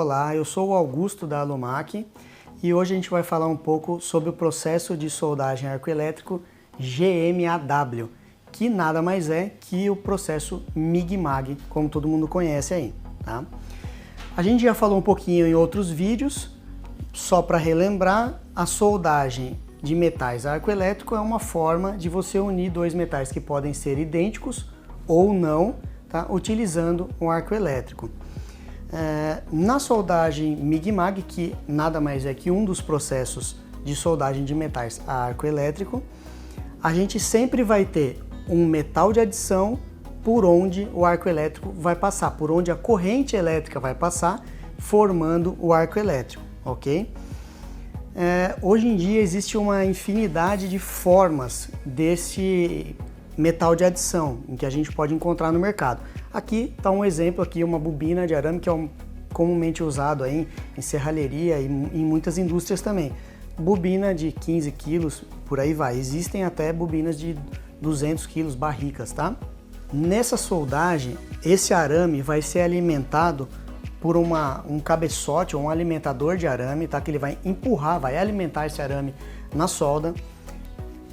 Olá, eu sou o Augusto da Alumac e hoje a gente vai falar um pouco sobre o processo de soldagem arcoelétrico GMAW, que nada mais é que o processo MIG-MAG, como todo mundo conhece aí, tá? A gente já falou um pouquinho em outros vídeos, só para relembrar, a soldagem de metais arcoelétrico é uma forma de você unir dois metais que podem ser idênticos ou não, tá? Utilizando um arco elétrico. Na soldagem MIG-MAG, que nada mais é que um dos processos de soldagem de metais a arco elétrico, a gente sempre vai ter um metal de adição por onde o arco elétrico vai passar, por onde a corrente elétrica vai passar, formando o arco elétrico, ok? Hoje em dia existe uma infinidade de formas desse metal de adição em que a gente pode encontrar no mercado. Aqui está um exemplo, aqui uma bobina de arame que é comumente usado aí em serralheria e em muitas indústrias também. Bobina de 15 quilos, por aí vai. Existem até bobinas de 200 quilos, barricas, tá? Nessa soldagem, esse arame vai ser alimentado por um cabeçote ou um alimentador de arame, tá? Que ele vai empurrar, vai alimentar esse arame na solda,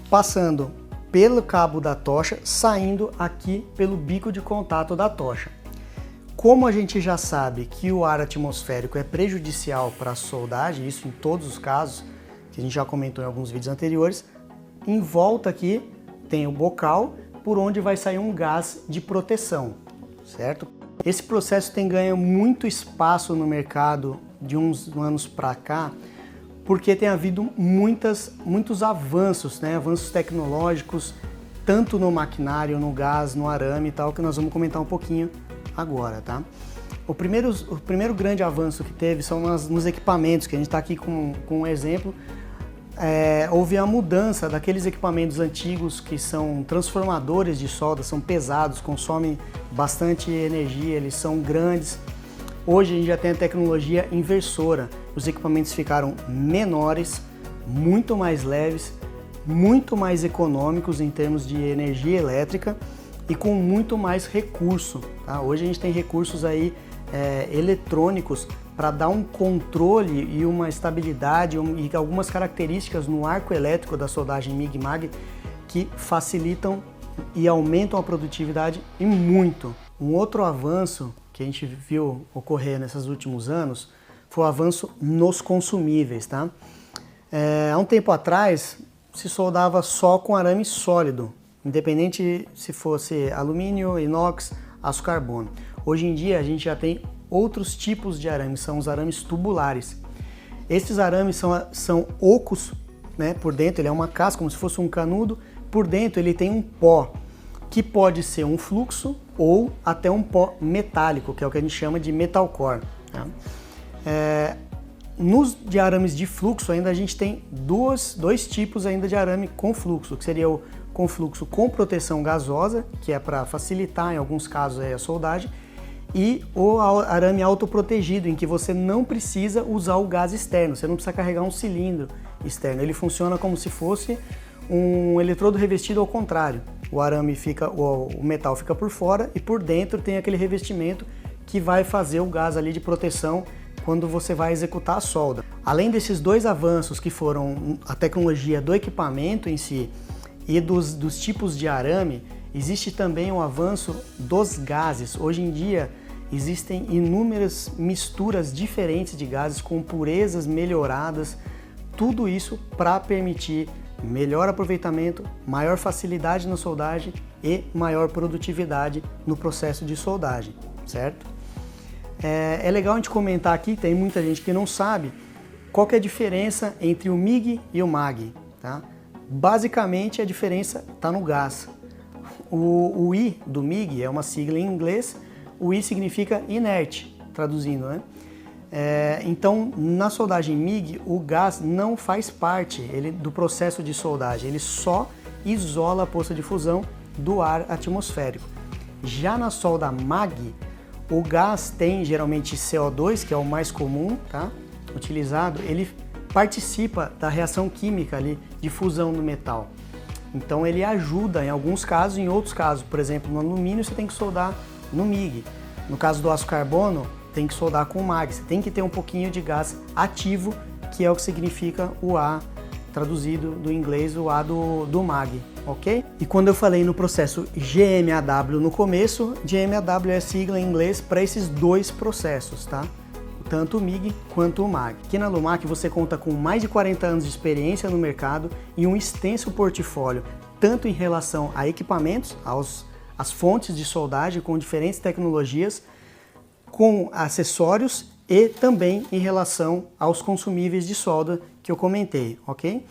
passando pelo cabo da tocha, saindo aqui pelo bico de contato da tocha. Como a gente já sabe que o ar atmosférico é prejudicial para a soldagem, isso em todos os casos, que a gente já comentou em alguns vídeos anteriores, em volta aqui tem o bocal por onde vai sair um gás de proteção, certo? Esse processo tem ganho muito espaço no mercado de uns anos para cá, porque tem havido muitos avanços, né? Avanços tecnológicos, tanto no maquinário, no gás, no arame e tal, que nós vamos comentar um pouquinho agora, tá? O primeiro grande avanço que teve são nos equipamentos, que a gente está aqui com um exemplo. Houve a mudança daqueles equipamentos antigos que são transformadores de solda, são pesados, consomem bastante energia, eles são grandes. Hoje a gente já tem a tecnologia inversora, os equipamentos ficaram menores, muito mais leves, muito mais econômicos em termos de energia elétrica e com muito mais recurso, tá? Hoje a gente tem recursos aí eletrônicos para dar um controle e uma estabilidade e algumas características no arco elétrico da soldagem MIG-MAG que facilitam e aumentam a produtividade e muito. Um outro avanço que a gente viu ocorrer nesses últimos anos foi o avanço nos consumíveis, tá? Há um tempo atrás se soldava só com arame sólido, independente se fosse alumínio, inox, aço carbono. Hoje em dia a gente já tem outros tipos de arames, são os arames tubulares. Esses arames são ocos, né? Por dentro ele é uma casca, como se fosse um canudo, por dentro ele tem um pó, que pode ser um fluxo ou até um pó metálico, que é o que a gente chama de metal core, tá? Nos de arames de fluxo ainda a gente tem dois tipos ainda de arame com fluxo, que seria o com fluxo com proteção gasosa, que é para facilitar em alguns casos a soldagem, e o arame autoprotegido, em que você não precisa usar o gás externo, você não precisa carregar um cilindro externo, ele funciona como se fosse um eletrodo revestido ao contrário. O metal fica por fora e por dentro tem aquele revestimento que vai fazer o gás ali de proteção quando você vai executar a solda. Além desses dois avanços que foram a tecnologia do equipamento em si e dos tipos de arame, existe também o avanço dos gases. Hoje em dia existem inúmeras misturas diferentes de gases com purezas melhoradas, tudo isso para permitir melhor aproveitamento, maior facilidade na soldagem e maior produtividade no processo de soldagem, certo? É legal a gente comentar aqui, tem muita gente que não sabe qual que é a diferença entre o MIG e o MAG, tá? Basicamente a diferença está no gás. O I do MIG é uma sigla em inglês, o I significa inerte, traduzindo, né? Então, na soldagem MIG, o gás não faz parte do processo de soldagem, ele só isola a poça de fusão do ar atmosférico. Já na solda MAG, o gás tem geralmente CO2, que é o mais comum, tá? Utilizado, ele participa da reação química ali de fusão no metal. Então ele ajuda em alguns casos, em outros casos, por exemplo, no alumínio você tem que soldar no MIG. No caso do aço carbono, tem que soldar com mag, você tem que ter um pouquinho de gás ativo, que é o que significa o A, traduzido do inglês, o A do mag, ok? E quando eu falei no processo GMAW no começo, GMAW é a sigla em inglês para esses dois processos, tá? Tanto o MIG quanto o MAG. Aqui na Lumac você conta com mais de 40 anos de experiência no mercado e um extenso portfólio, tanto em relação a equipamentos, às fontes de soldagem com diferentes tecnologias, com acessórios e também em relação aos consumíveis de solda que eu comentei, ok?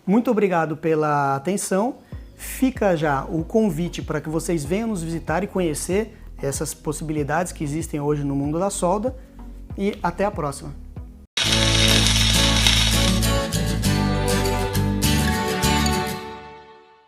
Muito obrigado pela atenção. Fica já o convite para que vocês venham nos visitar e conhecer essas possibilidades que existem hoje no mundo da solda. E até a próxima!